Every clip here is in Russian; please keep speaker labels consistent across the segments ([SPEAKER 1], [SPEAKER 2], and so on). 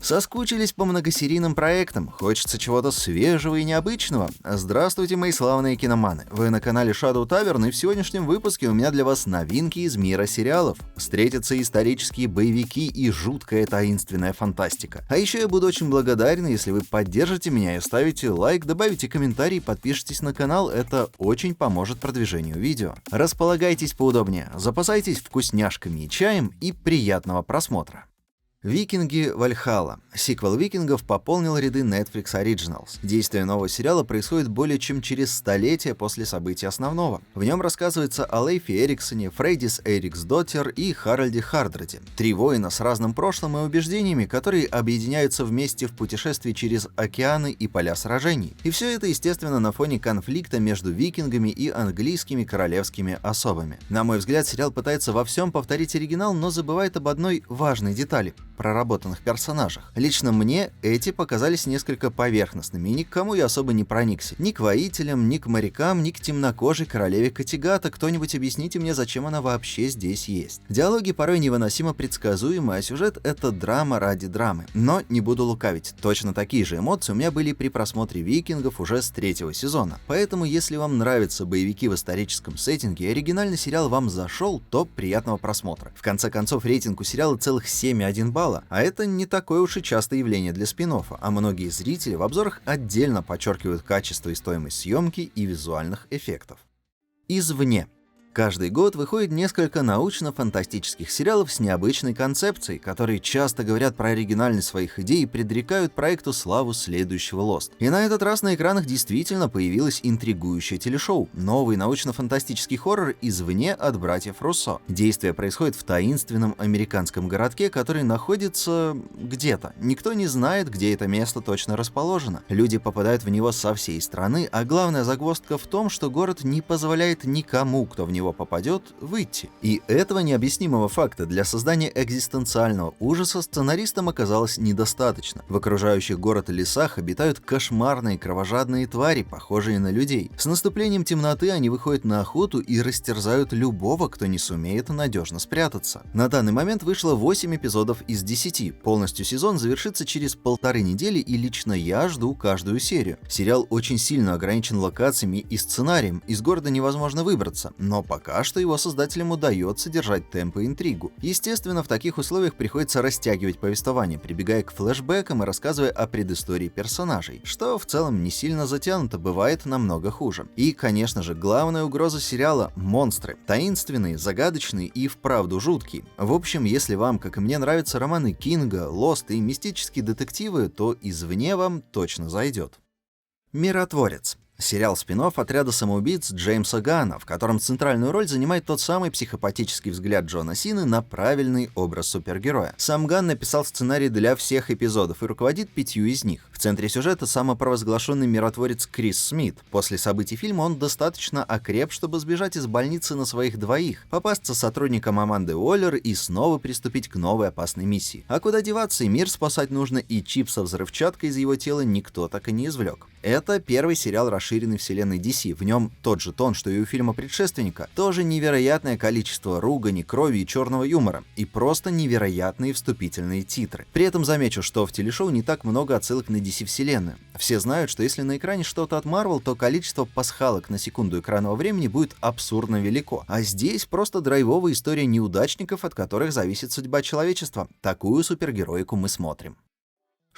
[SPEAKER 1] Соскучились по многосерийным проектам? Хочется чего-то свежего и необычного? Здравствуйте, мои славные киноманы! Вы на канале Shadow Tavern, и в сегодняшнем выпуске у меня для вас новинки из мира сериалов. Встретятся исторические боевики и жуткая таинственная фантастика. А еще я буду очень благодарен, если вы поддержите меня и ставите лайк, добавите комментарий, подпишитесь на канал, это очень поможет продвижению видео. Располагайтесь поудобнее, запасайтесь вкусняшками и чаем и приятного просмотра. Викинги Вальхалла. Сиквел Викингов пополнил ряды Netflix Originals. Действие нового сериала происходит более чем через столетие после событий основного. В нем рассказывается о Лейфе Эриксоне, Фрейдис Эриксдоттер и Харальде Хардреде. Три воина с разным прошлым и убеждениями, которые объединяются вместе в путешествии через океаны и поля сражений. И все это, естественно, на фоне конфликта между викингами и английскими королевскими особами. На мой взгляд, сериал пытается во всем повторить оригинал, но забывает об одной важной детали – проработанных персонажах. Лично мне эти показались несколько поверхностными, и ни к кому я особо не проникся. Ни к воителям, ни к морякам, ни к темнокожей королеве Каттегата. Кто-нибудь объясните мне, зачем она вообще здесь есть. Диалоги порой невыносимо предсказуемы, а сюжет — это драма ради драмы. Но не буду лукавить, точно такие же эмоции у меня были при просмотре «Викингов» уже с 3-го сезона. Поэтому, если вам нравятся боевики в историческом сеттинге и оригинальный сериал вам зашел, то приятного просмотра. В конце концов, рейтинг у сериала целых 7,1 балла. А это не такое уж и частое явление для спин-оффа, а многие зрители в обзорах отдельно подчеркивают качество и стоимость съемки и визуальных эффектов. Извне. Каждый год выходит несколько научно-фантастических сериалов с необычной концепцией, которые часто говорят про оригинальность своих идей и предрекают проекту славу следующего Lost. И на этот раз на экранах действительно появилось интригующее телешоу, новый научно-фантастический хоррор «Извне» от братьев Руссо. Действие происходит в таинственном американском городке, который находится где-то. Никто не знает, где это место точно расположено. Люди попадают в него со всей страны, а главная загвоздка в том, что город не позволяет никому, кто в него попадет, выйти. И этого необъяснимого факта для создания экзистенциального ужаса сценаристам оказалось недостаточно. В окружающих город лесах обитают кошмарные кровожадные твари, похожие на людей. С наступлением темноты они выходят на охоту и растерзают любого, кто не сумеет надежно спрятаться. На данный момент вышло 8 эпизодов из 10. Полностью сезон завершится через 1,5 недели, и лично я жду каждую серию. Сериал очень сильно ограничен локациями и сценарием, из города невозможно выбраться, но пока что его создателям удается держать темп и интригу. Естественно, в таких условиях приходится растягивать повествование, прибегая к флешбэкам и рассказывая о предыстории персонажей, что в целом не сильно затянуто, бывает намного хуже. И, конечно же, главная угроза сериала — монстры. Таинственные, загадочные и вправду жуткие. В общем, если вам, как и мне, нравятся романы Кинга, Лост и мистические детективы, то «Извне» вам точно зайдет. Миротворец. Сериал спин-офф отряда самоубийц Джеймса Ганна, в котором центральную роль занимает тот самый психопатический взгляд Джона Сины на правильный образ супергероя. Сам Ганн написал сценарий для всех эпизодов и руководит 5 из них. В центре сюжета самопровозглашенный миротворец Крис Смит. После событий фильма он достаточно окреп, чтобы сбежать из больницы на своих двоих, попасться сотрудникам Аманды Уоллер и снова приступить к новой опасной миссии. А куда деваться, и мир спасать нужно, и чип со взрывчаткой из его тела никто так и не извлек. Это первый сериал расширенной вселенной DC, в нем тот же тон, что и у фильма предшественника, тоже невероятное количество ругани, крови и черного юмора, и просто невероятные вступительные титры. При этом замечу, что в телешоу не так много отсылок на DC-вселенную. Все знают, что если на экране что-то от Marvel, то количество пасхалок на секунду экранного времени будет абсурдно велико. А здесь просто драйвовая история неудачников, от которых зависит судьба человечества. Такую супергероику мы смотрим.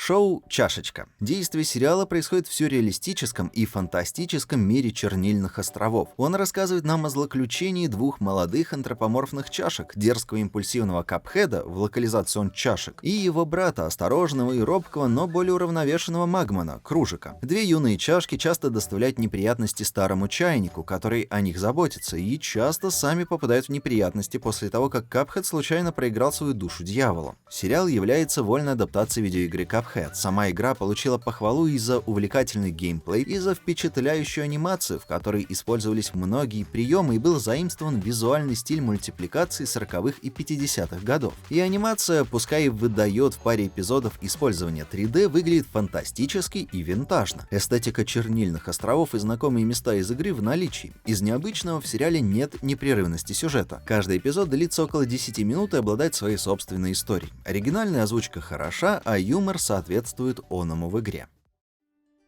[SPEAKER 1] Шоу «Чашечка». Действие сериала происходит в сюрреалистическом и фантастическом мире чернильных островов. Он рассказывает нам о злоключении двух молодых антропоморфных чашек, дерзкого импульсивного Капхеда, в локализации он чашек, и его брата, осторожного и робкого, но более уравновешенного Магмана, Кружика. Две юные чашки часто доставляют неприятности старому чайнику, который о них заботится, и часто сами попадают в неприятности после того, как Капхед случайно проиграл свою душу дьяволу. Сериал является вольной адаптацией видеоигры Капхед Cuphead. Сама игра получила похвалу из-за увлекательный геймплей и за впечатляющую анимацию, в которой использовались многие приемы и был заимствован визуальный стиль мультипликации 40-х и 50-х годов. И анимация, пускай и выдает в паре эпизодов использования 3D, выглядит фантастически и винтажно. Эстетика чернильных островов и знакомые места из игры в наличии. Из необычного в сериале нет непрерывности сюжета. Каждый эпизод длится около 10 минут и обладает своей собственной историей. Оригинальная озвучка хороша, а юмор соответствует оному в игре.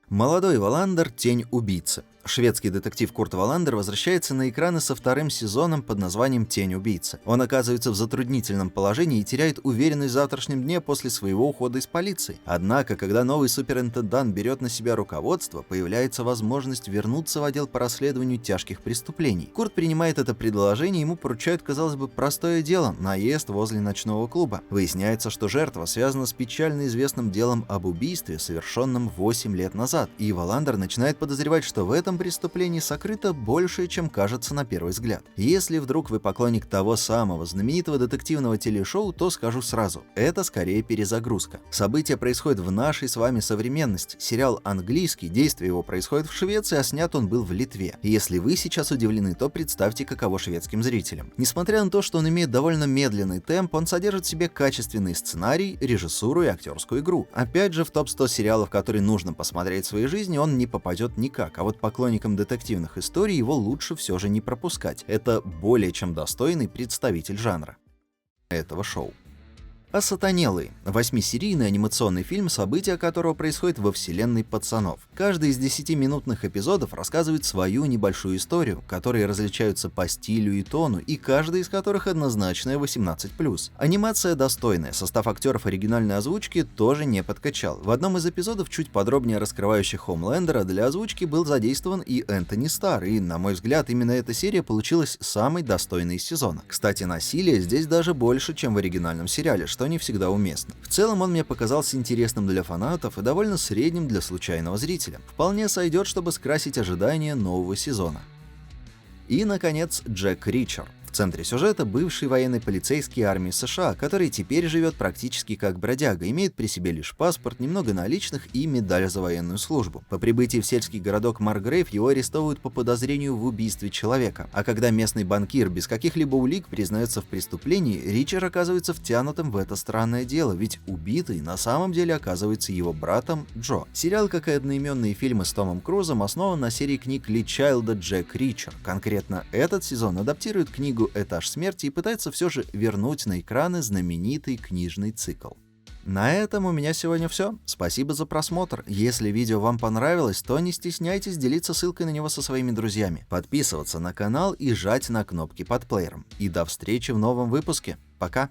[SPEAKER 1] Молодой Валандер – тень убийцы. Шведский детектив Курт Валандер возвращается на экраны со вторым сезоном под названием «Тень убийцы». Он оказывается в затруднительном положении и теряет уверенность в завтрашнем дне после своего ухода из полиции. Однако, когда новый суперинтендант берет на себя руководство, появляется возможность вернуться в отдел по расследованию тяжких преступлений. Курт принимает это предложение, ему поручают, казалось бы, простое дело – наезд возле ночного клуба. Выясняется, что жертва связана с печально известным делом об убийстве, совершенном 8 лет назад, и Валандер начинает подозревать, что в этом преступлении сокрыто больше, чем кажется на первый взгляд. Если вдруг вы поклонник того самого знаменитого детективного телешоу, то скажу сразу, это скорее перезагрузка. События происходят в нашей с вами современности. Сериал английский, действие его происходит в Швеции, а снят он был в Литве. И если вы сейчас удивлены, то представьте, каково шведским зрителям. Несмотря на то, что он имеет довольно медленный темп, он содержит в себе качественный сценарий, режиссуру и актерскую игру. Опять же, в топ-100 сериалов, которые нужно посмотреть в своей жизни, он не попадет никак, а вот поклонникам детективных историй его лучше все же не пропускать. Это более чем достойный представитель жанра этого шоу. «Осатанелые» — 8-серийный анимационный фильм, события которого происходят во вселенной пацанов. Каждый из 10-минутных эпизодов рассказывает свою небольшую историю, которые различаются по стилю и тону, и каждый из которых однозначная 18+. Анимация достойная, состав актеров оригинальной озвучки тоже не подкачал. В одном из эпизодов, чуть подробнее раскрывающих Хомлендера, для озвучки был задействован и Энтони Старр, и, на мой взгляд, именно эта серия получилась самой достойной из сезона. Кстати, насилия здесь даже больше, чем в оригинальном сериале, что не всегда уместно. В целом он мне показался интересным для фанатов и довольно средним для случайного зрителя. Вполне сойдет, чтобы скрасить ожидания нового сезона. И, наконец, Джек Ричер. В центре сюжета бывший военный полицейский армии США, который теперь живет практически как бродяга, имеет при себе лишь паспорт, немного наличных и медаль за военную службу. По прибытии в сельский городок Маргрейв его арестовывают по подозрению в убийстве человека. А когда местный банкир без каких-либо улик признается в преступлении, Ричер оказывается втянутым в это странное дело, ведь убитый на самом деле оказывается его братом Джо. Сериал, как и одноименные фильмы с Томом Крузом, основан на серии книг Ли Чайлда «Джек Ричер». Конкретно этот сезон адаптирует книгу «Этаж смерти» и пытается все же вернуть на экраны знаменитый книжный цикл. На этом у меня сегодня все. Спасибо за просмотр. Если видео вам понравилось, то не стесняйтесь делиться ссылкой на него со своими друзьями, подписываться на канал и жать на кнопки под плеером. И до встречи в новом выпуске. Пока!